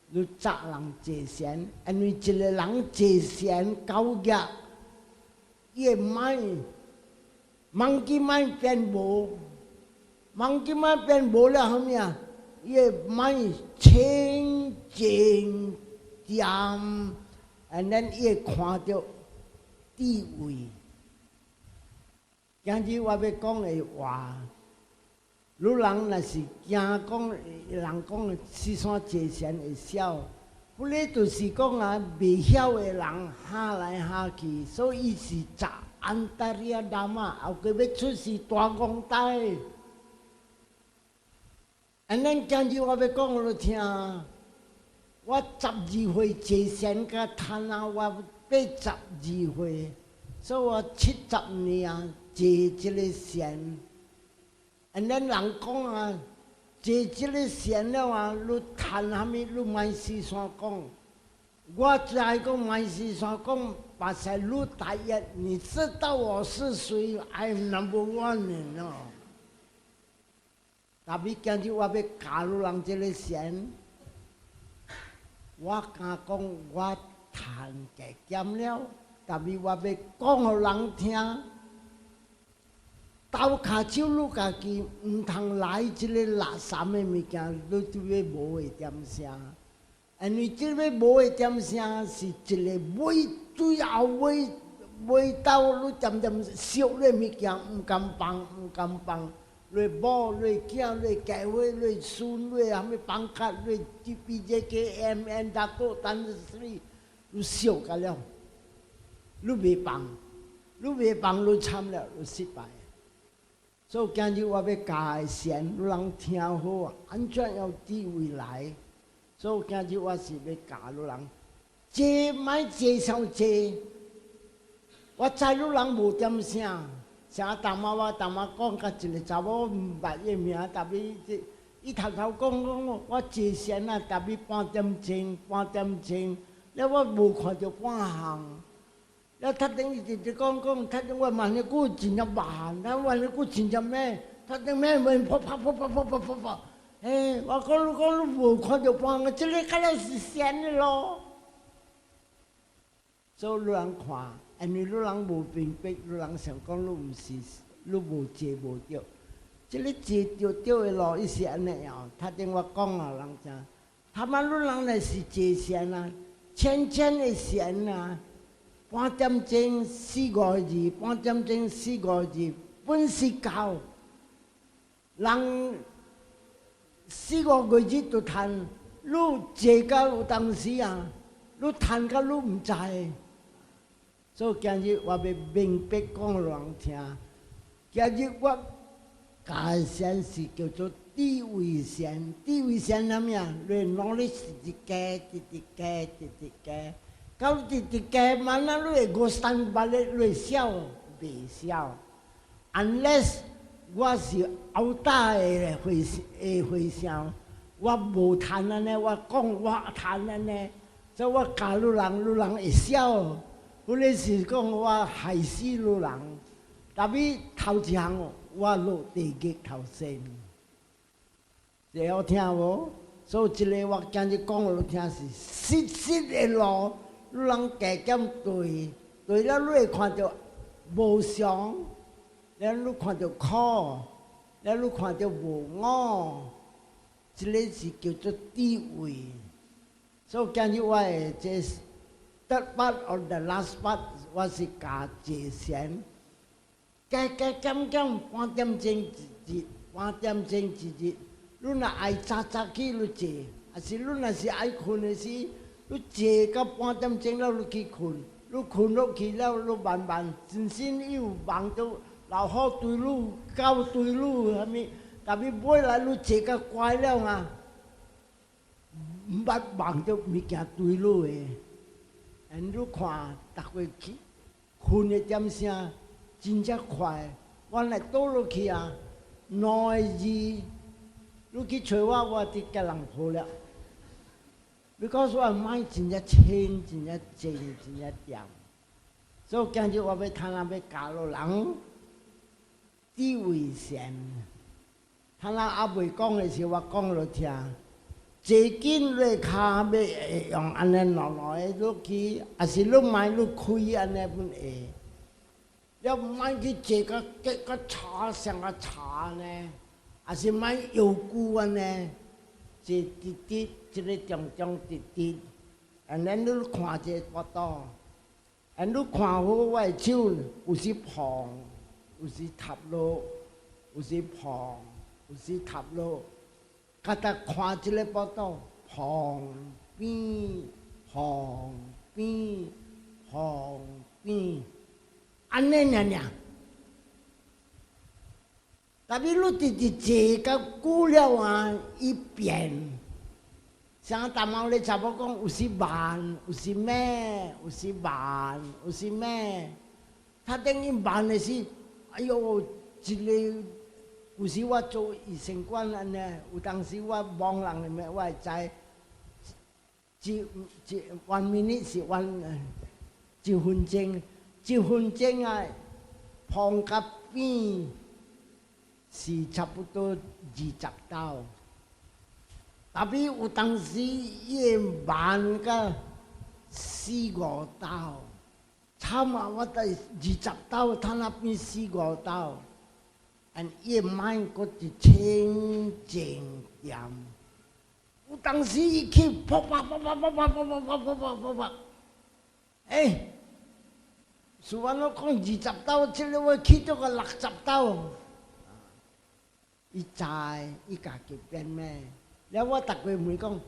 你砸人坐禅，因为一个人坐禅高压。伊个monkey mind 变无，monkey mind 变无了，虾米啊？伊个mind 清净点，and then 伊会看到智慧。今日我要讲的话，你人若是惊讲，人讲四山坐禅会晓。不咧，就是讲啊，未晓的人下来下去，所以伊是杂安达利亚达玛，后过要出世大戆呆。安尼今日我要讲互你听，我12岁坐禅甲贪啊，我82岁，所以我70年坐即个禅， ，and then 人讲啊，坐这个线了啊，你谈下面你买四山讲，我再讲买四山讲，把在你第一，你知道我是谁 ？I'm number one， 你 know。tapi 今日我要教你人这个线，我敢讲我谈嘅减了。tapi 我要讲互人听，刀卡手你家己唔通来即个垃圾的物件，你就要无会点声。因为即个无会点声是一个尾最后尾到你渐渐烧的物件，唔敢放，唔敢放。你某、你囝、你家伙、你孙、你虾米放卡、你 TPJKMN 大多单子里，你烧个了。你袂放，你袂放，你惨了，你失败。所以今日我要教的线，你人听好，安怎要智慧来。所以今日我是要教你人，坐莫坐上坐。我知你人无点声，像大妈我大妈讲，甲一个查某毋捌伊名，特别伊头头讲我坐线啊，特别半点钟，了我无看到半项。แล้วท่านยังจะก้องท่านยังว่ามันเนี่ยกูจินจะบานนะวันนี้กูจินจะแม่ท่านยังแม่เหมือนพอเฮ้ว่าก็รู้คนเดียวฟังจะเรียกกันแล้วสิเสียนเลยหรอโซ่ลูกขวาอันนี้ลูกบูปิงเป็กลูกสังก้องลูกสิลูกบูเจียบูเดียวจะเรียกเจียเดียวหรออีเสียนเนี่ยท่านยังว่าก้องหลังจ้าทำไมลูกเนี่ยสิเจียเสียนนะเช่นไอเสียนนะ半點鐘4個字，半點鐘4個字，本是教人4個字都彈，你這個有當時啊，你彈個你唔知，所以今日我要明白講人聽，今日我教線是叫做智慧線，智慧線係咩啊？你努力是一家。到底嘅mana lu gostan balik lu siao be siao unless 我是outa 嘅會想我無談安尼我講我談安尼所以我教路人會笑嗰啲是講我害死路人特別頭一項我落地獄頭先你有聽無所以這個我今日講你聽是實的路你人加減對了，你會看到無常，然後你看到苦，然後你看到無我，這個是叫做智慧。所以今日我係這 third part or the last part， 我是教這線，加減半點鐘一日，你若愛早起你坐，還是你若是愛困的時。你坐到半點鐘了，你去困，你困落去了，你慢慢真心又忙到老好對路、高對路蝦米，特別買來你坐到乖了啊，唔捌忙到物件對路嘅，你看逐個去困嘅點聲真正快，我來倒落去啊，2字，你去找我啲家人抱了。because 我mind 真正清，真正靜，真正掂，所以今日我要談下要教路人智慧線。談下阿未講嘅時，我講落聽。最緊你卡要用安尼落來落去，還是你買你開安尼本會？要買去這個結個茶上個茶呢，還是買油菇安尼？一滴一個重滴，然後你看這報道，然後你看好我的手，有時碰，有時塌落，有時碰，有時塌落，甲他看這個報道，碰邊，安尼爾。特別你直直坐到久了啊，伊變。像大貓咧，查某講有時慢，有時咩，有時慢，有時咩。他等於慢的是，哎呦，一個有时我做医生官安尼，有当时我忙人里面，我会知1 minute 是1分鐘，1分鐘啊，旁甲邊是差不多20刀。特別有當時伊慢個4、5刀，慘啊！我得20刀，他那邊4、5刀，伊慢個一清靜點。有當時伊去噗啪噗啪噗啪噗啪噗啪噗啪，是我講20刀，即個我去到個60刀，伊知伊家己變咩？了我逐個問講，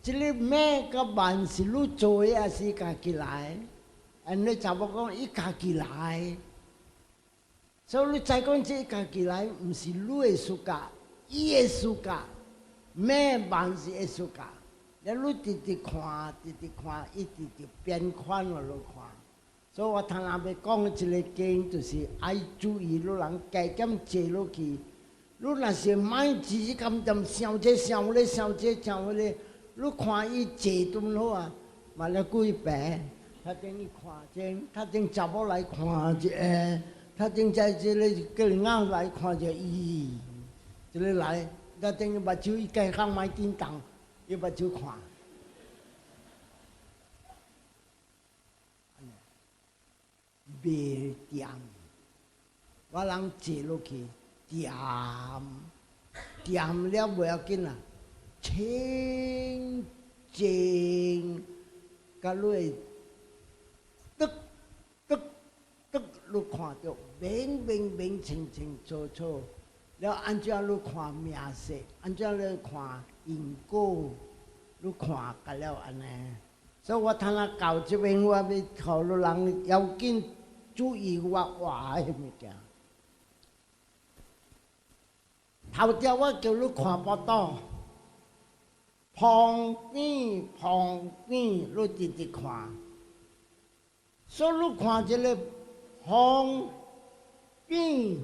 即個咩個萬是你做的，還是家己來？你查某講伊家己來，所以你知講這家己來，毋是你的事家，伊的事家。咩萬是會事家，了你直直看，伊直直變款落落看。所以我通常要講一個經，就是愛注意，你人加減坐落去。你若是買只咁點想這想嗰想這想嗰，你看伊坐頓好啊，嘛了幾白，他等伊看見，他等查某來看者，他等在這個個人來看者，咦，這個來。他等於目睭伊家鄉買叮當，伊目睭看，袂掂。我人坐落去，掂了袂要緊啦，清靜，甲你會你看着明清楚楚。了按照你看名色，按照你看因果，你看甲了安尼。所以我通常教这边，我要互你人要紧注意我话的物件。头条我叫你看报道，旁边你直直看。所以你看这个旁边。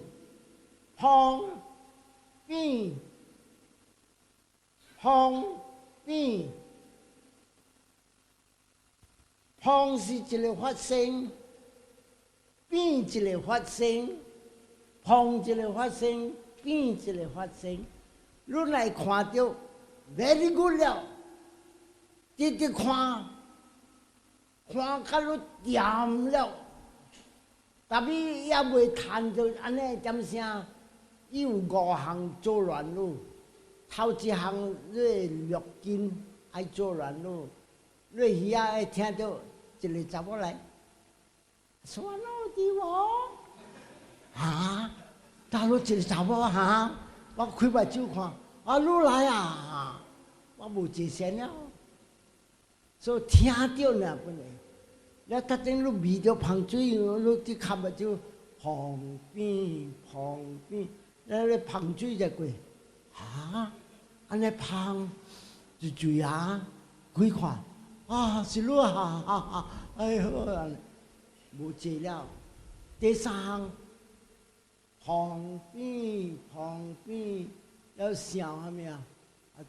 旁是一個發生，邊一個發生，旁一個發生，邊一個發生。你來看到 very good 了，直直看到你掂了，特別也袂談到安尼點聲。伊有5項做亂路，頭一項你錄音愛做亂路，你遐會聽到一個查某來，啥路佇無？哈，大陸一個查某哈，我開目睭看，你來啊，我無一聲了，所以聽到呢本來，了特定你味到香水，你啲開目睭旁邊。那香水就過，安尼香就醉啊！幾看是你哎呦，無濟了。第3項，旁邊要想啥物啊？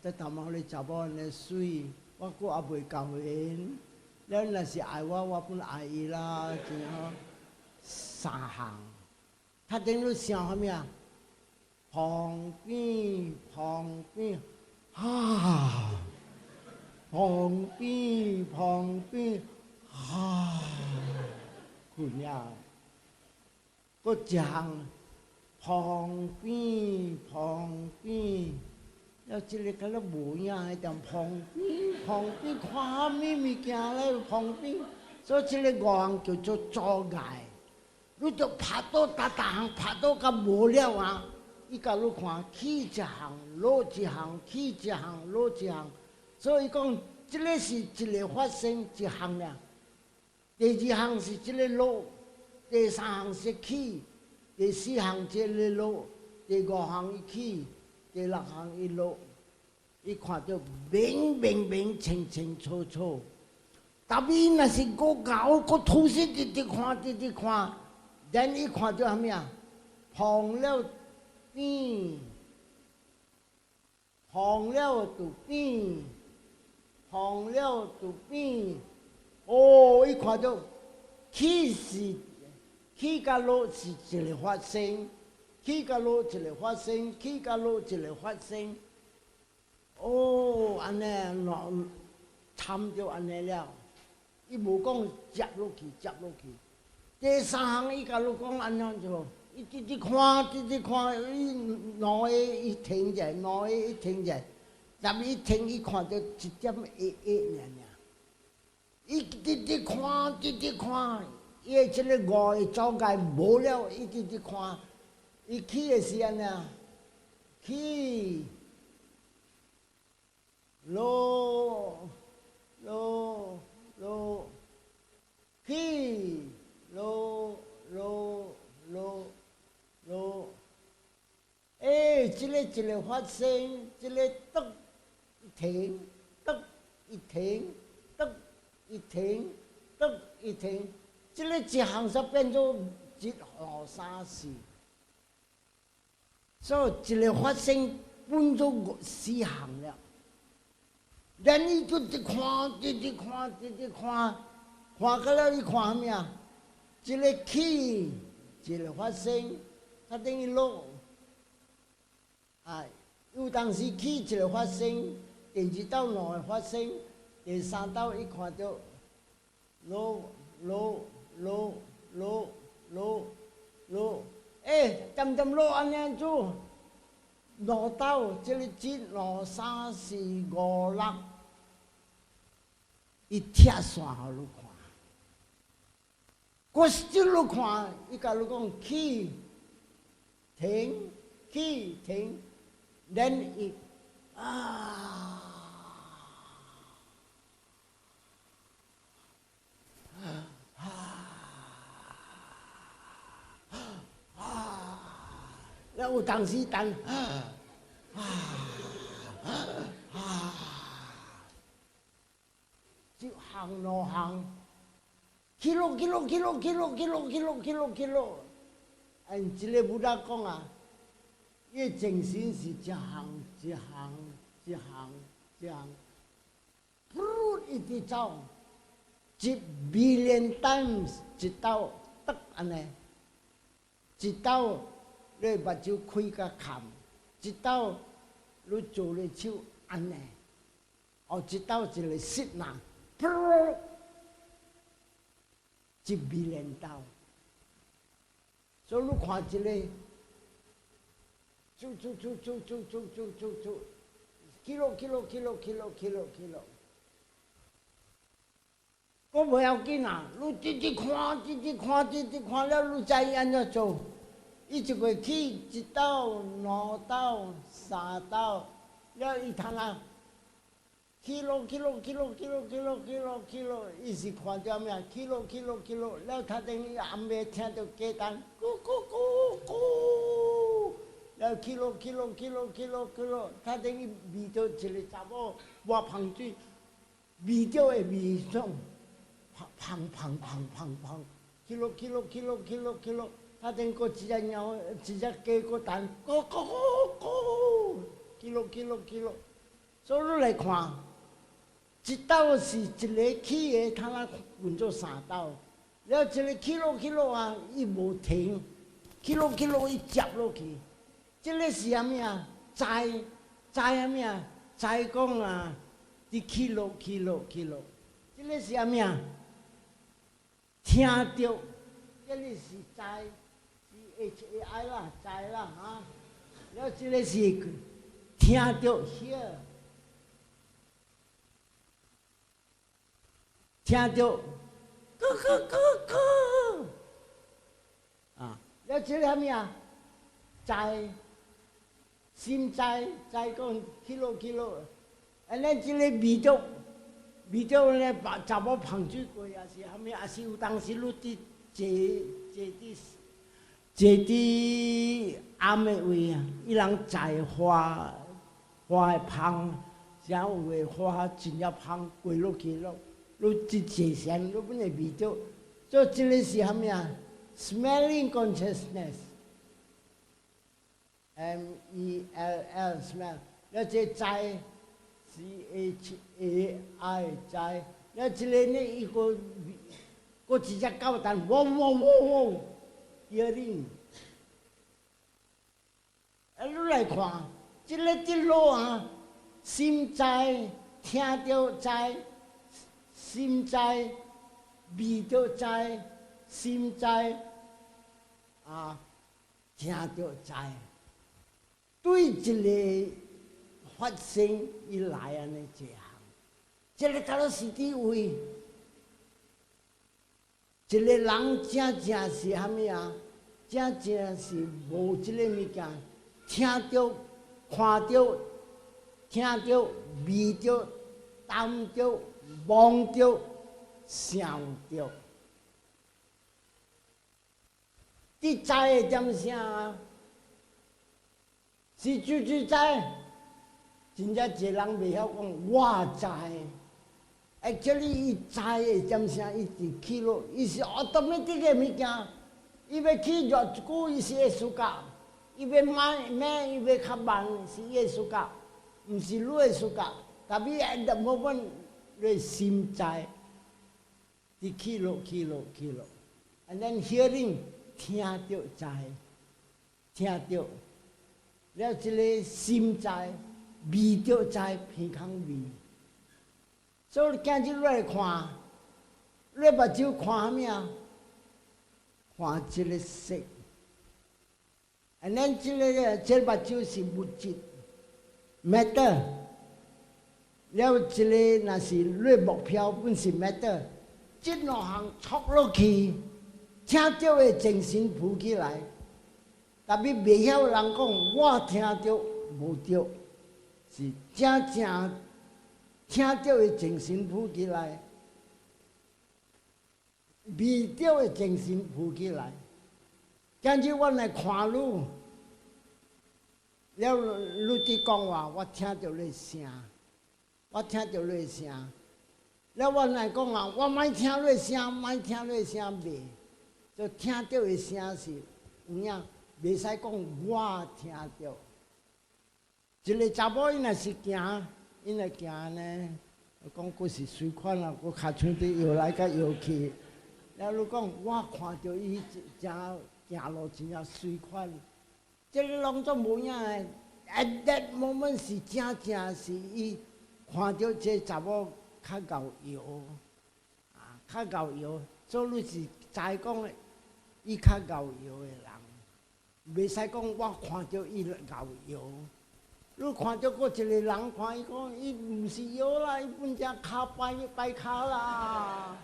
這頭毛你查某安尼水，我佫也袂夠緣。了若是愛我本愛伊啦，真好。3項，他等你想啥物啊？旁邊，旁邊，困了。個講旁邊，要這個跟你無影迄點旁邊看啥物物件咧？旁邊，所以這個5項叫做阻礙。你就拍到逐項拍到甲無了啊！伊甲你看起一項，落一項，起一項，落一項，所以講，這個是一個發生一項了。第2項是這個落，第3項是起，第4項這個落，第5項伊起，第6項伊落，伊看到明清楚。特別若是個搞個圖示直看，然伊看到啥物啊？旁了。变，放了就变，放了就变。哦，伊看到起是起甲落是一个发生，起甲落一个发生，起甲落一个发生。哦，安尼喏，参着安尼了，伊无讲接落去，接落去。第三项伊甲你讲安怎做？伊直直看，直直看，伊两个伊停者，两个伊停者，但伊停伊看到1点1尔。伊直直看，直直看，伊个即个五个障界无了，伊直直看，伊起个时安尼，起，落，落，落，起，落，落，落，落，即个一个发生，即个得停，得一停，得。一停，得一停，即个一项煞变做1、2、3、4，所以一个发生分做4项了。然后伊就直看，直直看，直直看，看到了伊看啥物啊？一个起，一个发生，它等于落。有当时起一个发生，第2道2个发生。第3道伊看到落，渐渐落安尼做，6道，即个1、2、3、4、5、6，伊拆线互你看。我still看，伊甲你讲起，停，起停，然伊了有当时等，1项2项，起落，按即个武打讲啊，伊精神是一项，噗一直走，1 billion times 一道得安尼，一道。你目睭开甲看，一道你做咧手安尼，一道一个色人，噗，1 billion道，所以你看一个，起落，我不要紧啊，你直直看了，你知伊安怎做？伊一过起1道、2道、3道，了伊通啊，起落，伊是看到咩？起落，了他等于暗暝听到鸡蛋咕咕咕咕，了起落，他等于味到一个查某挖香水，味到的味爽，砰，起落。他等过一只猫，一只鸡个蛋，咕，起落。所以你来看，一道是一个起的，通啊分做3道，了一个起落啊，伊无停，起落伊接落去，这个是啥物啊？知啥物啊？知讲啊，你起落，这个是啥物啊？听到，这个是知。HAI 啦，知啦哈，了这个是听到 hear， 听到咕，了这个啥物啊？知，心知讲起落，安尼这个味道咧，把查某芳水过也是啥物？也是有当时你伫坐伫暗的位啊，伊人栽花的芳，啥有诶花真了芳过落去咯，你一坐上，你本来味道，所以这个是啥物啊 ？Smelling consciousness， MELL smell， แล้ว这在 CHAI 在，แล้ว这里呢一个直接搞蛋，嗡嗡嗡嗡 ，hearing。你来看，这个的路啊，心在，听到在，心在，味道在，心在，啊，听到在，对这个发生以来安尼这样，这个到底是地位？一个人真正是虾米啊？真正是无这个物件。听到、看到、听到、味到、闻到、望到、想到，你知会点啥啊？是就是知，真正一个人袂晓讲我知。actually， 伊知会点啥？伊是去咯，伊是 automatic 的物件，伊要去做一句，伊是会自觉。伊要慢，伊要较慢，是伊的自觉，毋是你的自觉。特别 at the moment， 你心在，你去咯。And then hearing， 听到在，听到，了这个心在，味道在，鼻孔味。所以今日你来看，你目睭看啥物啊？看这个色。and then 这个目睭是物质 matter， 了这个那是你目标本是 matter， 这两项错落去，听到的精神浮起来，特别袂晓人讲我听到无对，是真正听到的精神浮起来，味道的精神浮起来。今日我来看你，了你伫讲话，我听到你声，我听到你声。了我来讲啊，我莫听你声，莫听你声袂，就听到的声是有影，袂使讲我听到。一个查某伊若是行，伊若行呢，讲佫是随款啊，佫脚床伫摇来甲摇去。了你讲我看到伊真。行路真正随款，这个拢总无影诶。At that moment 是真正是伊看到这查某较够摇，较够摇，所以你是知讲诶，伊较够摇诶人，袂使讲我看到伊够摇。你看到过一个人看伊讲，伊毋是摇啦，伊本只骹摆骹啦，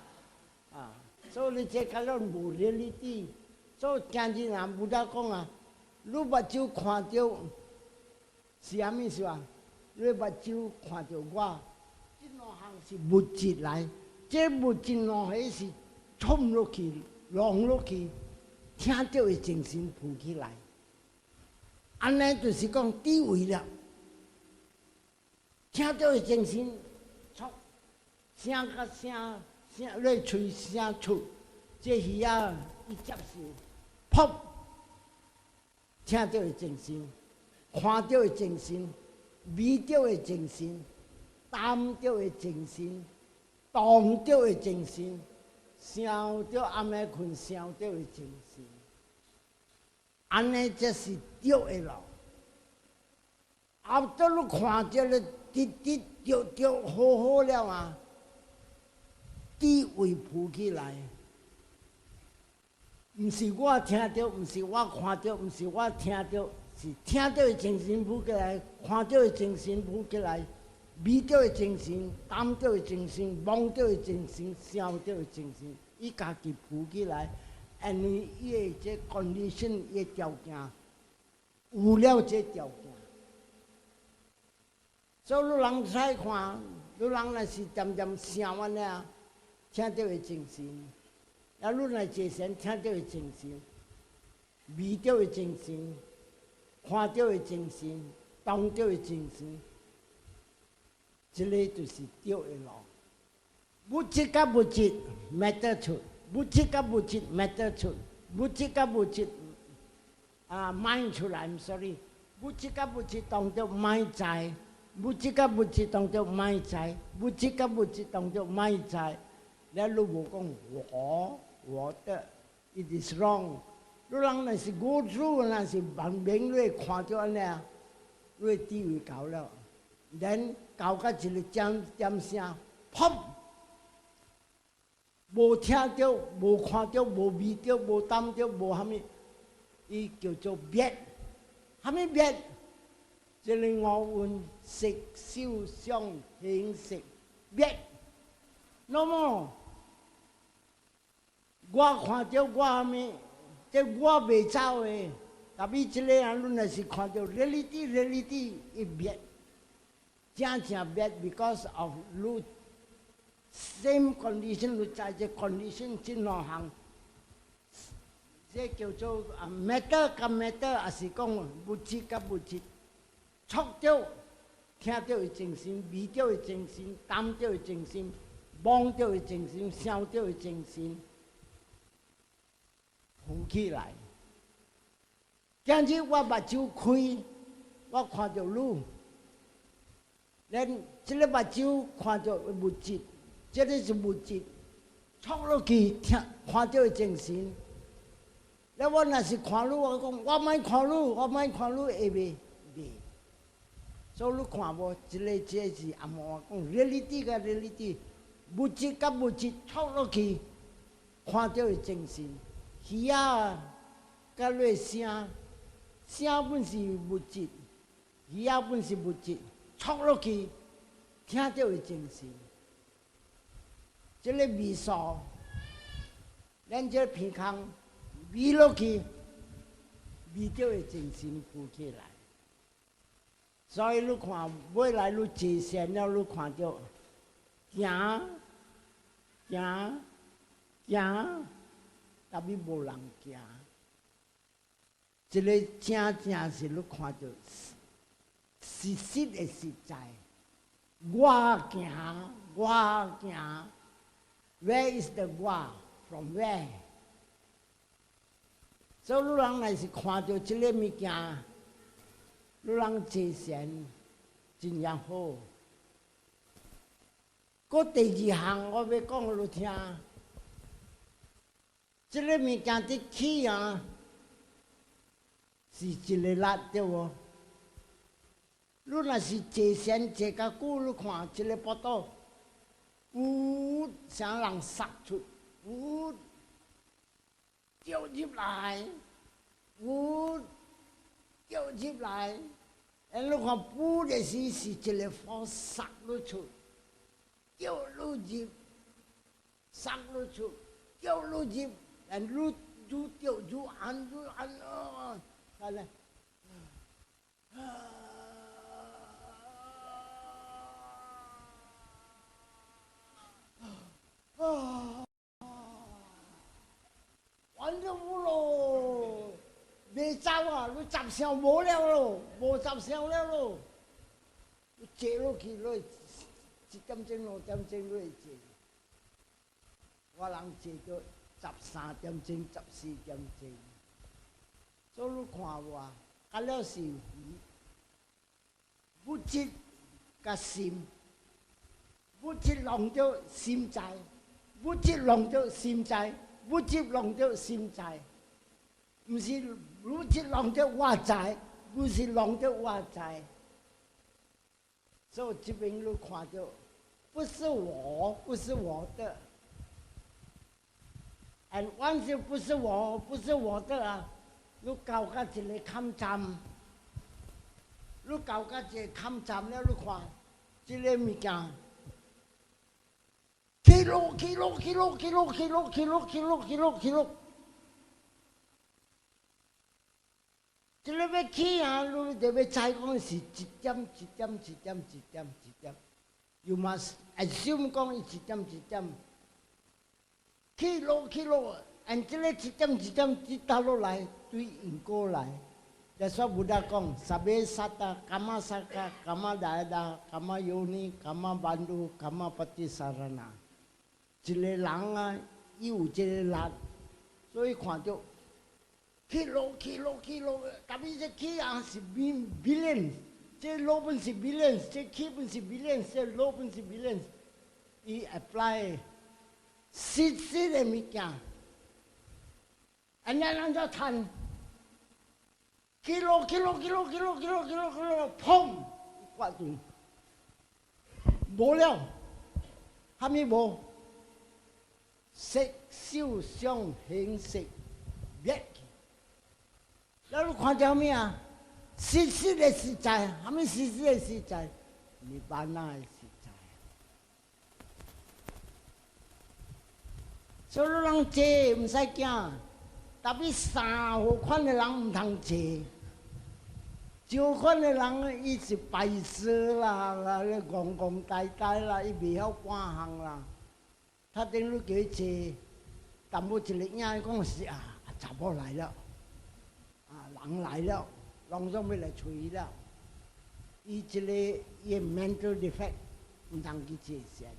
所以你这个了无理你滴。所以今日人不得讲啊，你目睭看到是啥物事啊？你目睭看到我，这两项是物质来，这物质两下是冲落去、浪落去，听到的精神浮起来，安尼就是讲智慧了。听到的精神出声甲声，你喙声出，这鱼啊伊接受。噗！听到的精神，看到的精神，味到的精神，闻到的精神，动到的精神，想到暗暝困想到的精神，安尼才是对的咯。后头你看到了，对，好了啊，智慧浮起来。毋是我听到，毋是我看到，毋是我听到，是听到的精神浮起来，看到的精神浮起来，味到的精神，闻到的精神，望到的精神，想到的精神，伊家己浮起来，因为伊的这 condition 伊的条件，有了这条件，所以你人使看，你人若是点想安尼啊，听到的精神。啊！你来坐神，听到的精神，味到的精神，看到的精神，闻到的精神，这个就是对的咯。物质甲物质matter出，物质甲物质matter出，物质甲物质mind 出来 ，I'm sorry，不知甲不知当着买在，不知甲不知当着买在，不知甲不知当着买在。แล้วลูกบอก我的 it is wrong。ลูก人那是 go through 那是慢慢来看到安尼，来地位高了，然高到一个点声，砰！无听到，无看到，无味到，无啖到，无虾米，伊叫做灭。虾米灭？即个五蕴色、受、想、行、识灭。那么我看到我虾米，即我袂走诶。特别即个人，阮若是看到 reality 伊灭，正灭 because of 你。same condition 你在这 condition 这两项，这叫做matter 甲 matter， 也是讲物质甲物质，触到、听到会精神，味到会精神，啖到会精神，望到会精神，想到会精神，浮起来。今日我目睭开，我看到你，连这个目睭看到物质。这个是物质，触落去听看到精神。那我若是看你，我讲我莫看你，我莫看你，会袂？袂。所以你看无，这是阿毛讲 reality 甲 reality， 物质甲物质触落去，看到精神。耳啊，甲你声，声本是物质，耳本是物质，触落去，听到精神。这个味素，咱这鼻孔味落去，味道会精神浮起来。所以你看，未来你坐线了，你看到行，特别无人行。这个正是你看到实的实在。我行。Where is the 我 ？From where？ 所以你人若是看到这个物件，你人坐善真也好。搁第二项我要讲你听，这个物件的起啊，是一个力对无？你若是坐善坐较久，你看这个报道。想人杀出，叫入来，叫入来，你看不就是是一个风杀入出，叫入入，杀入出，叫入入，入掉入安哦，看嘞。完了咯，未走啊！你十声无了咯，无十声了咯。你坐落去落1点钟、2点钟落坐，我人坐到13点钟、14点钟。所以你看我，啊了是物质甲心，物质弄到心在。物质弄到心在，物质弄到心在，不是物质弄到我在，不是弄到我在。所以这边你看到，不是我，不是我的。And once 不是我的啊，你搞个一个抗战，你搞个一个抗战了，你看这个物件。起落，这个要起啊，你得要知讲是1点。You must assume 讲伊1点。起落，按这个1点滴倒落来，对应过来。That's what Buddha 讲，sabe sata, kama saka, kama dada, kama yoni, kama bandu, kama patisarana。一个人啊，伊有这个力，所以看到 kilo，但是这起啊是 billion， 这老本是 billion， 这起本是 billion， 这老本是 billion， 伊 apply 实的物件，人家就谈 kilo， 砰，挂住，无了，虾米无？色受想行识灭去，咱你看到咩啊？实的实在，虾米实的实在？尼巴那的实在。所以人坐唔使惊，特别三号款的人唔通坐。少款的人伊是白痴啦，戆呆啦，伊袂晓半项啦。他等于叫伊坐，淡薄一个影讲是啊，查某来了，啊人来了，人总要来找伊了。伊一个伊 mental defect 唔通去坐先。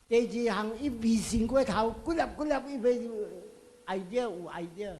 第二项伊迷信过头，几粒伊要idea 有 idea。